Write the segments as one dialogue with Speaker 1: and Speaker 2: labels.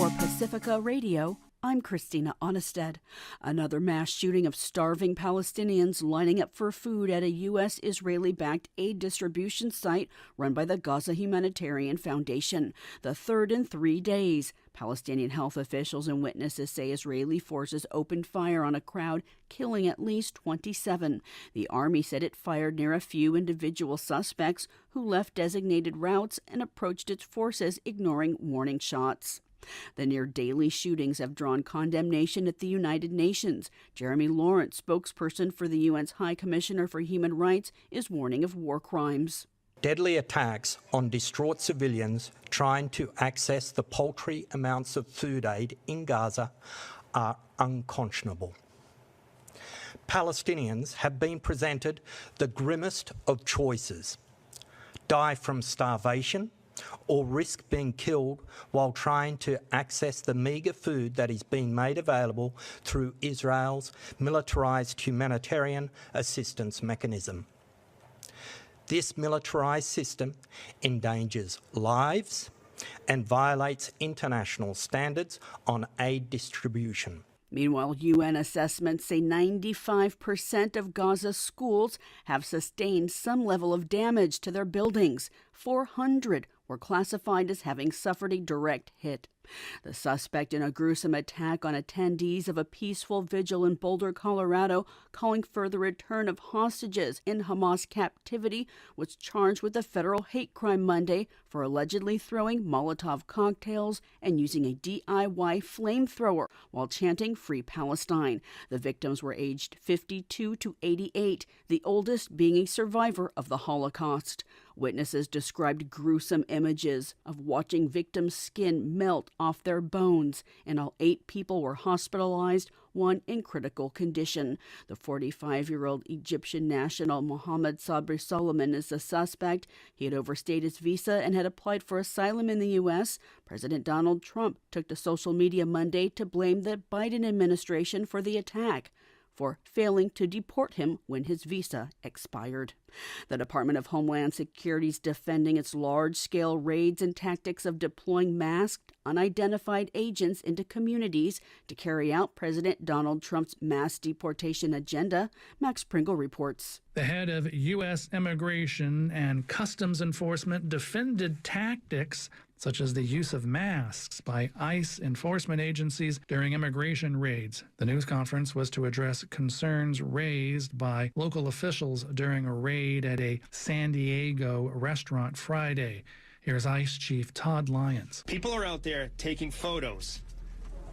Speaker 1: For Pacifica Radio, I'm Christina Onnested. Another mass shooting of starving Palestinians lining up for food at a U.S. Israeli-backed aid distribution site run by the Gaza Humanitarian Foundation. The third in 3 days. Palestinian health officials and witnesses say Israeli forces opened fire on a crowd, killing at least 27. The army said it fired near a few individual suspects who left designated routes and approached its forces, ignoring warning shots. The near-daily shootings have drawn condemnation at the United Nations. Jeremy Lawrence, spokesperson for the UN's High Commissioner for Human Rights, is warning of war crimes.
Speaker 2: Deadly attacks on distraught civilians trying to access the paltry amounts of food aid in Gaza are unconscionable. Palestinians have been presented the grimmest of choices: die from starvation or risk being killed while trying to access the meagre food that is being made available through Israel's militarized humanitarian assistance mechanism. This militarized system endangers lives and violates international standards on aid distribution.
Speaker 1: Meanwhile, UN assessments say 95% of Gaza's schools have sustained some level of damage to their buildings. 400 were classified as having suffered a direct hit. The suspect in a gruesome attack on attendees of a peaceful vigil in Boulder, Colorado, calling for the return of hostages in Hamas captivity, was charged with a federal hate crime Monday for allegedly throwing Molotov cocktails and using a DIY flamethrower while chanting Free Palestine. The victims were aged 52 to 88, the oldest being a survivor of the Holocaust. Witnesses described gruesome images of watching victims' skin melt off their bones, and all 8 people were hospitalized, 1 in critical condition. The 45-year-old Egyptian national Mohammed Sabri Solomon is the suspect. He had overstayed his visa and had applied for asylum in the U.S. President Donald Trump took to social media Monday to blame the Biden administration for the attack, for failing to deport him when his visa expired. The Department of Homeland Security is defending its large-scale raids and tactics of deploying masked, unidentified agents into communities to carry out President Donald Trump's mass deportation agenda. Max Pringle reports.
Speaker 3: The head of U.S. Immigration and Customs Enforcement defended tactics such as the use of masks by ICE enforcement agencies during immigration raids. The news conference was to address concerns raised by local officials during a raid at a San Diego restaurant Friday. Here's ICE Chief Todd Lyons.
Speaker 4: People are out there taking photos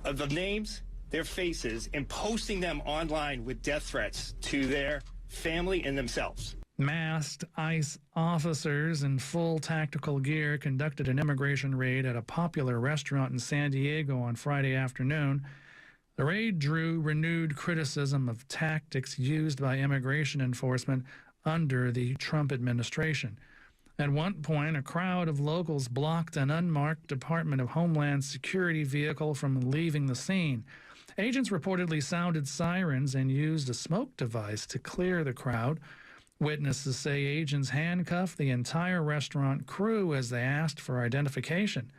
Speaker 4: of the names, their faces, and posting them online with death threats to their family and themselves.
Speaker 3: Masked ICE officers in full tactical gear conducted an immigration raid at a popular restaurant in San Diego on Friday afternoon. The raid drew renewed criticism of tactics used by immigration enforcement under the Trump administration. At one point, a crowd of locals blocked an unmarked Department of Homeland Security vehicle from leaving the scene. Agents reportedly sounded sirens and used a smoke device to clear the crowd. Witnesses say agents handcuffed the entire restaurant crew as they asked for identification.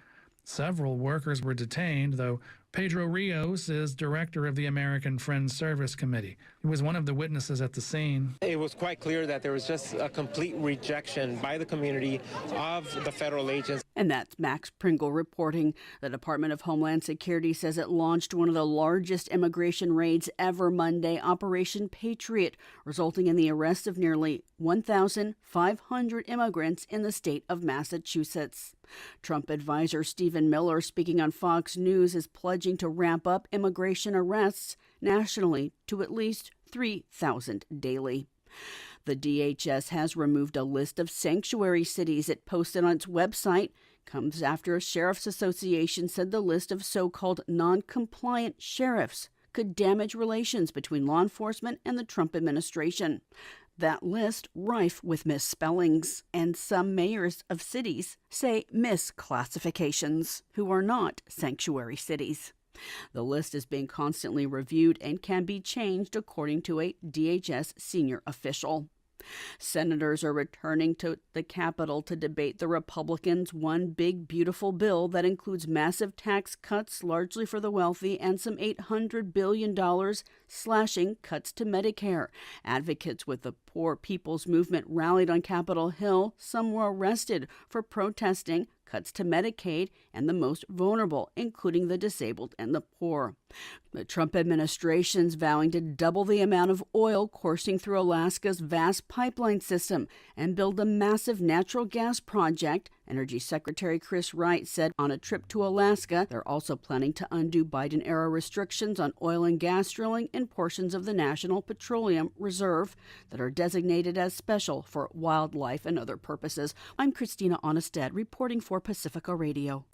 Speaker 3: Several workers were detained, though Pedro Rios is director of the American Friends Service Committee. He was one of the witnesses at the scene.
Speaker 5: It was quite clear that there was just a complete rejection by the community of the federal agents.
Speaker 1: And that's Max Pringle reporting. The Department of Homeland Security says it launched one of the largest immigration raids ever Monday, Operation Patriot, resulting in the arrest of nearly 1,500 immigrants in the state of Massachusetts. Trump advisor Stephen Miller, speaking on Fox News, is pledging to ramp up immigration arrests nationally to at least 3,000 daily. The DHS has removed a list of sanctuary cities it posted on its website. Comes after a sheriff's association said the list of so-called non-compliant sheriffs could damage relations between law enforcement and the Trump administration. That list rife with misspellings, and some mayors of cities say misclassifications, who are not sanctuary cities. The list is being constantly reviewed and can be changed, according to a DHS senior official. Senators are returning to the Capitol to debate the Republicans' One Big Beautiful Bill that includes massive tax cuts, largely for the wealthy, and some $800 billion slashing cuts to Medicare. Advocates with the Poor People's Movement rallied on Capitol Hill. Some were arrested for protesting cuts to Medicaid and the most vulnerable, including the disabled and the poor. The Trump administration's vowing to double the amount of oil coursing through Alaska's vast pipeline system and build a massive natural gas project. Energy Secretary Chris Wright said on a trip to Alaska, they're also planning to undo Biden-era restrictions on oil and gas drilling in portions of the National Petroleum Reserve that are designated as special for wildlife and other purposes. I'm Christina Onestad reporting for Pacifica Radio.